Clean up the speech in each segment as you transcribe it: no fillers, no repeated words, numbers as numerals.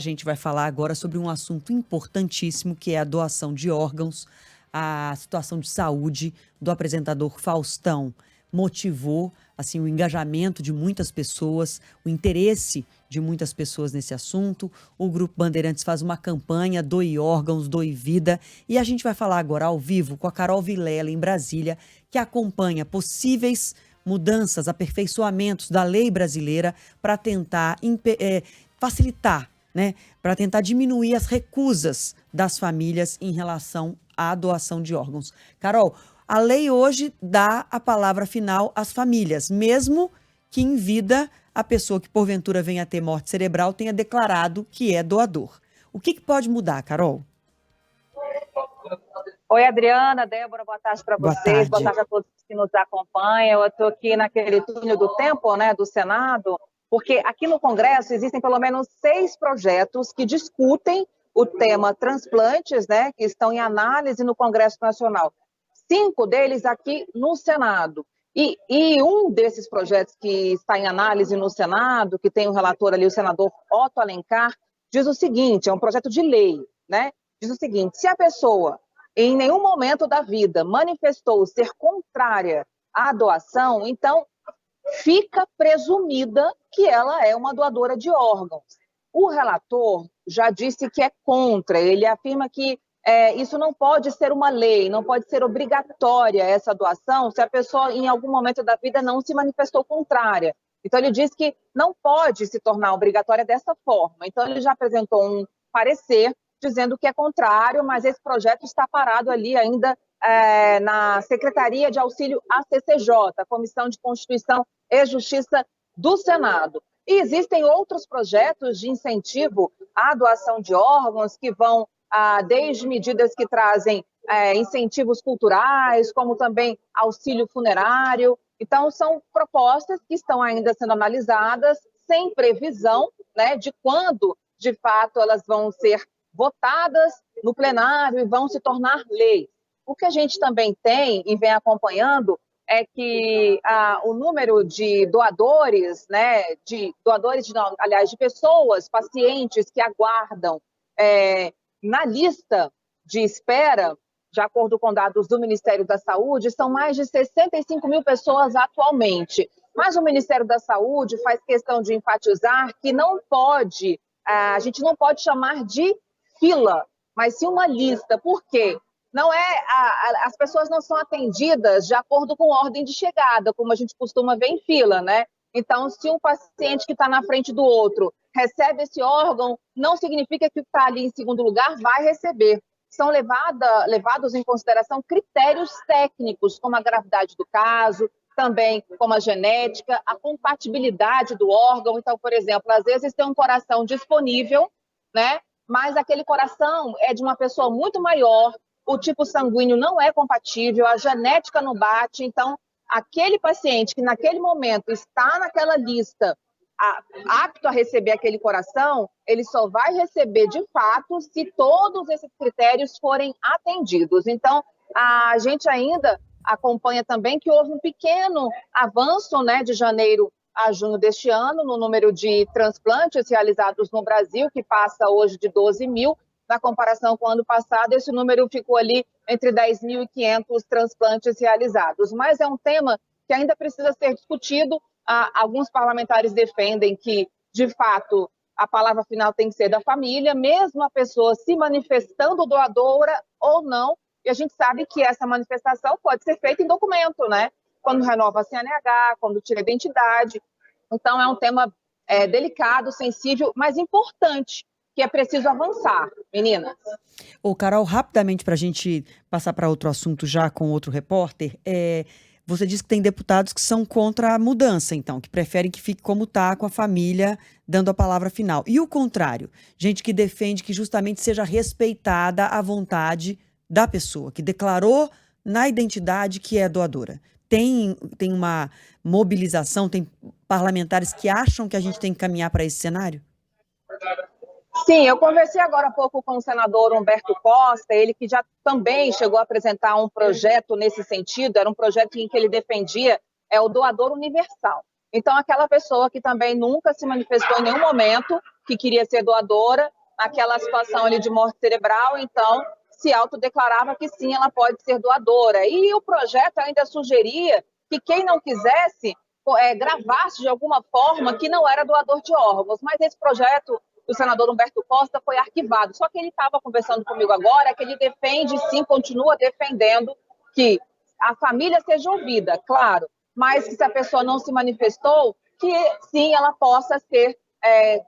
A gente vai falar agora sobre um assunto importantíssimo, que é a doação de órgãos. A situação de saúde do apresentador Faustão motivou assim o engajamento de muitas pessoas, o interesse de muitas pessoas nesse assunto. O Grupo Bandeirantes faz uma campanha Doe Órgãos, Doe Vida, e a gente vai falar agora ao vivo com a Carol Vilela, em Brasília, que acompanha possíveis mudanças, aperfeiçoamentos da lei brasileira para tentar facilitar, né, para tentar diminuir as recusas das famílias em relação à doação de órgãos. Carol, a lei hoje dá a palavra final às famílias, mesmo que em vida a pessoa que porventura venha a ter morte cerebral tenha declarado que é doador. O que pode mudar, Carol? Oi, Adriana, Débora, boa tarde para vocês, boa tarde a todos que nos acompanham. Eu estou aqui naquele túnel do tempo, né, do Senado, porque aqui no Congresso existem pelo menos 6 projetos que discutem o tema transplantes, né, que estão em análise no Congresso Nacional. 5 deles aqui no Senado. E um desses projetos que está em análise no Senado, que tem o relator ali, o senador Otto Alencar, diz o seguinte, é um projeto de lei, né? Diz o seguinte, se a pessoa em nenhum momento da vida manifestou ser contrária à doação, então fica presumida que ela é uma doadora de órgãos. O relator já disse que é contra, ele afirma que isso não pode ser uma lei, não pode ser obrigatória essa doação se a pessoa em algum momento da vida não se manifestou contrária. Então ele diz que não pode se tornar obrigatória dessa forma. Então ele já apresentou um parecer dizendo que é contrário, mas esse projeto está parado ali ainda na Secretaria de Auxílio à CCJ, a Comissão de Constituição e Justiça do Senado. E existem outros projetos de incentivo à doação de órgãos que vão desde medidas que trazem incentivos culturais, como também auxílio funerário. Então, são propostas que estão ainda sendo analisadas, sem previsão, né, de quando, de fato, elas vão ser votadas no plenário e vão se tornar lei. O que a gente também tem e vem acompanhando é que o número de doadores, né, de pessoas, pacientes que aguardam na lista de espera, de acordo com dados do Ministério da Saúde, são mais de 65 mil pessoas atualmente. Mas o Ministério da Saúde faz questão de enfatizar que a gente não pode chamar de fila, mas sim uma lista. Por quê? As pessoas não são atendidas de acordo com ordem de chegada, como a gente costuma ver em fila, né? Então, se um paciente que está na frente do outro recebe esse órgão, não significa que o que está ali em segundo lugar vai receber. São levados em consideração critérios técnicos, como a gravidade do caso, também como a genética, a compatibilidade do órgão. Então, por exemplo, às vezes tem um coração disponível, né? Mas aquele coração é de uma pessoa muito maior, o tipo sanguíneo não é compatível, a genética não bate, então aquele paciente que naquele momento está naquela lista apto a receber aquele coração, ele só vai receber de fato se todos esses critérios forem atendidos. Então, a gente ainda acompanha também que houve um pequeno avanço, né, de janeiro a junho deste ano, no número de transplantes realizados no Brasil, que passa hoje de 12 mil. Na comparação com o ano passado, esse número ficou ali entre 10.500 transplantes realizados. Mas é um tema que ainda precisa ser discutido. Alguns parlamentares defendem que, de fato, a palavra final tem que ser da família, mesmo a pessoa se manifestando doadora ou não. E a gente sabe que essa manifestação pode ser feita em documento, né? Quando renova a CNH, quando tira a identidade. Então, é um tema delicado, sensível, mas importante, que é preciso avançar, meninas. Carol, rapidamente, para a gente passar para outro assunto já com outro repórter, você disse que tem deputados que são contra a mudança, então, que preferem que fique como está, com a família dando a palavra final. E o contrário, gente que defende que justamente seja respeitada a vontade da pessoa, que declarou na identidade que é doadora. Tem uma mobilização, tem parlamentares que acham que a gente tem que caminhar para esse cenário? Sim, eu conversei agora há pouco com o senador Humberto Costa, ele que já também chegou a apresentar um projeto nesse sentido, era um projeto em que ele defendia o doador universal. Então, aquela pessoa que também nunca se manifestou em nenhum momento que queria ser doadora, naquela situação ali de morte cerebral, então se autodeclarava que sim, ela pode ser doadora. E o projeto ainda sugeria que quem não quisesse gravasse de alguma forma que não era doador de órgãos, mas esse projeto do senador Humberto Costa foi arquivado. Só que ele estava conversando comigo agora que ele defende, sim, continua defendendo que a família seja ouvida, claro, mas que se a pessoa não se manifestou, que sim, ela possa ser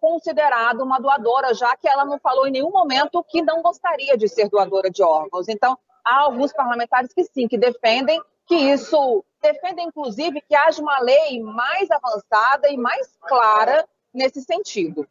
considerada uma doadora, já que ela não falou em nenhum momento que não gostaria de ser doadora de órgãos. Então, há alguns parlamentares que sim, que defendem que isso, defendem inclusive que haja uma lei mais avançada e mais clara nesse sentido.